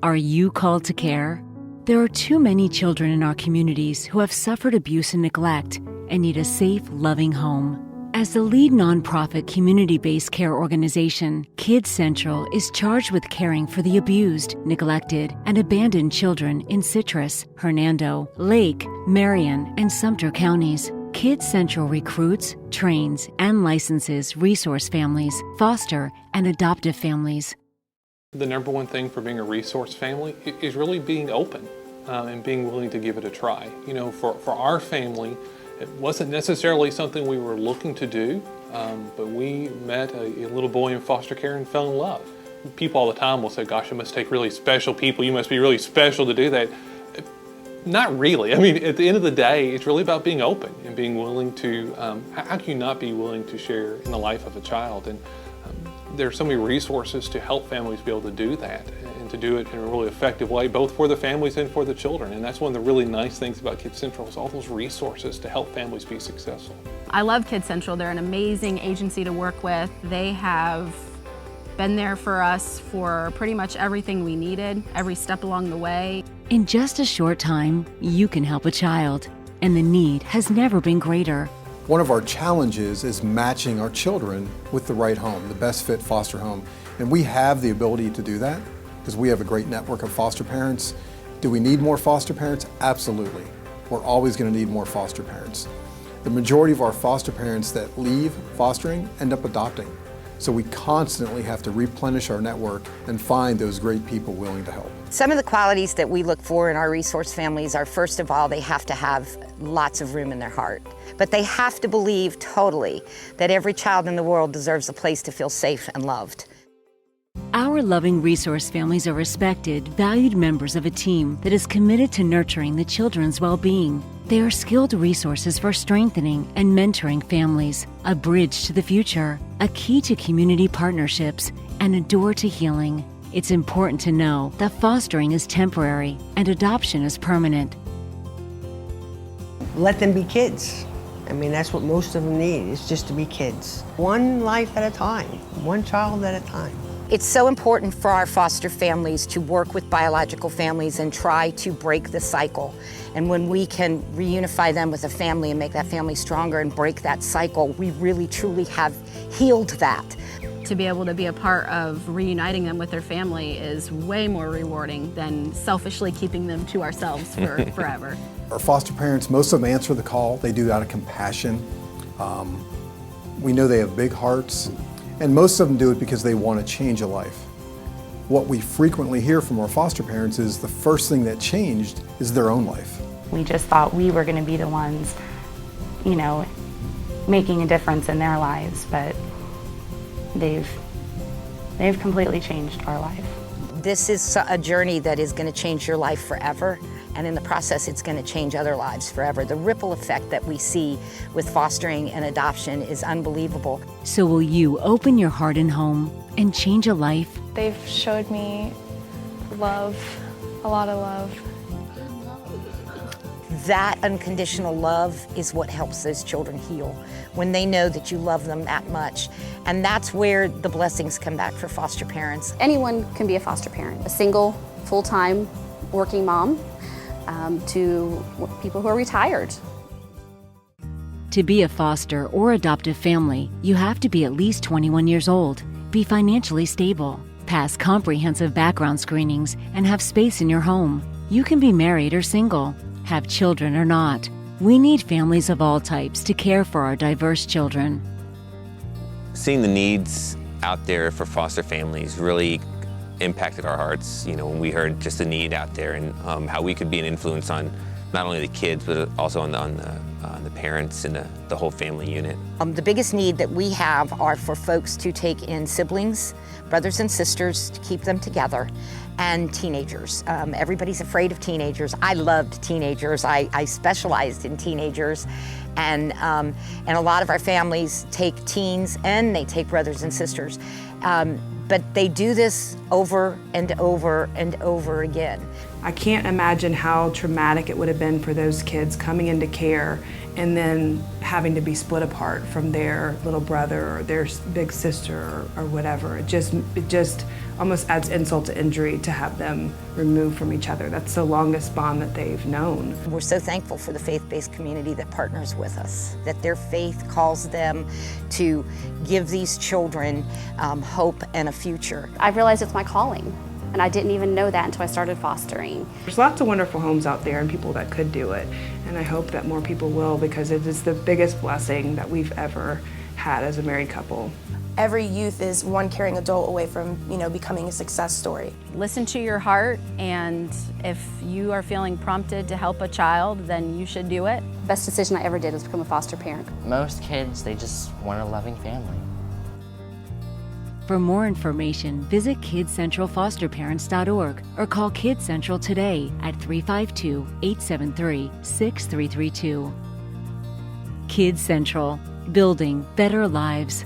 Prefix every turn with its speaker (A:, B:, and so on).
A: Are you called to care? There are too many children in our communities who have suffered abuse and neglect and need a safe, loving home. As the lead nonprofit community-based care organization, Kids Central is charged with caring for the abused, neglected, and abandoned children in Citrus, Hernando, Lake, Marion, and Sumter counties. Kids Central recruits, trains, and licenses resource families, foster, and adoptive families.
B: The number one thing for being a resource family is really being open and being willing to give it a try. You know, for our family, it wasn't necessarily something we were looking to do, but we met a little boy in foster care and fell in love. People all the time will say, gosh, it must take really special people. You must be really special to do that. Not really. I mean, at the end of the day, it's really about being open and being willing to, how can you not be willing to share in the life of a child? And there are so many resources to help families be able to do that and to do it in a really effective way, both for the families and for the children. And that's one of the really nice things about Kids Central is all those resources to help families be successful.
C: I love Kids Central. They're an amazing agency to work with. They have been there for us for pretty much everything we needed, every step along the way.
A: In just a short time, you can help a child, and the need has never been greater.
D: One of our challenges is matching our children with the right home, the best fit foster home. And we have the ability to do that because we have a great network of foster parents. Do we need more foster parents? Absolutely. We're always going to need more foster parents. The majority of our foster parents that leave fostering end up adopting. So we constantly have to replenish our network and find those great people willing to help.
E: Some of the qualities that we look for in our resource families are, first of all, they have to have lots of room in their heart. But they have to believe totally that every child in the world deserves a place to feel safe and loved.
A: Our loving resource families are respected, valued members of a team that is committed to nurturing the children's well-being. They are skilled resources for strengthening and mentoring families, a bridge to the future, a key to community partnerships, and a door to healing. It's important to know that fostering is temporary and adoption is permanent.
F: Let them be kids. I mean, that's what most of them need, is just to be kids. One life at a time, one child at a time.
E: It's so important for our foster families to work with biological families and try to break the cycle. And when we can reunify them with a family and make that family stronger and break that cycle, we really truly have healed that.
C: To be able to be a part of reuniting them with their family is way more rewarding than selfishly keeping them to ourselves for forever.
D: Our foster parents, most of them answer the call. They do it out of compassion. We know they have big hearts, and most of them do it because they want to change a life. What we frequently hear from our foster parents is the first thing that changed is their own life.
G: We just thought we were going to be the ones, you know, making a difference in their lives, but they've completely changed our life.
E: This is a journey that is going to change your life forever, and in the process it's going to change other lives forever. The ripple effect that we see with fostering and adoption is unbelievable.
A: So will you open your heart and home and change a life?
H: They've showed me love, a lot of love.
E: That unconditional love is what helps those children heal, when they know that you love them that much. And that's where the blessings come back for foster parents.
I: Anyone can be a foster parent, a single, full-time working mom, to people who are retired.
A: To be a foster or adoptive family, you have to be at least 21 years old, be financially stable, pass comprehensive background screenings, and have space in your home. You can be married or single, have children or not. We need families of all types to care for our diverse children.
J: Seeing the needs out there for foster families really impacted our hearts, you know, when we heard just the need out there and how we could be an influence on not only the kids, but also on the parents and the whole family unit.
E: The biggest need that we have are for folks to take in siblings, brothers and sisters, to keep them together, and teenagers. Everybody's afraid of teenagers. I loved teenagers. I specialized in teenagers. And a lot of our families take teens and they take brothers and sisters. But they do this over and over and over again.
K: I can't imagine how traumatic it would have been for those kids coming into care and then having to be split apart from their little brother or their big sister or whatever. It just almost adds insult to injury to have them removed from each other. That's the longest bond that they've known.
E: We're so thankful for the faith-based community that partners with us, that their faith calls them to give these children hope and a future.
I: I realized it's my calling, and I didn't even know that until I started fostering.
K: There's lots of wonderful homes out there and people that could do it, and I hope that more people will, because it is the biggest blessing that we've ever had as a married couple.
L: Every youth is one caring adult away from, becoming a success story.
C: Listen to your heart, and if you are feeling prompted to help a child, then you should do it.
I: Best decision I ever did was become a foster parent.
M: Most kids, they just want a loving family.
A: For more information, visit KidCentralFosterParents.org or call Kids Central today at 352-873-6332. Kids Central, building better lives.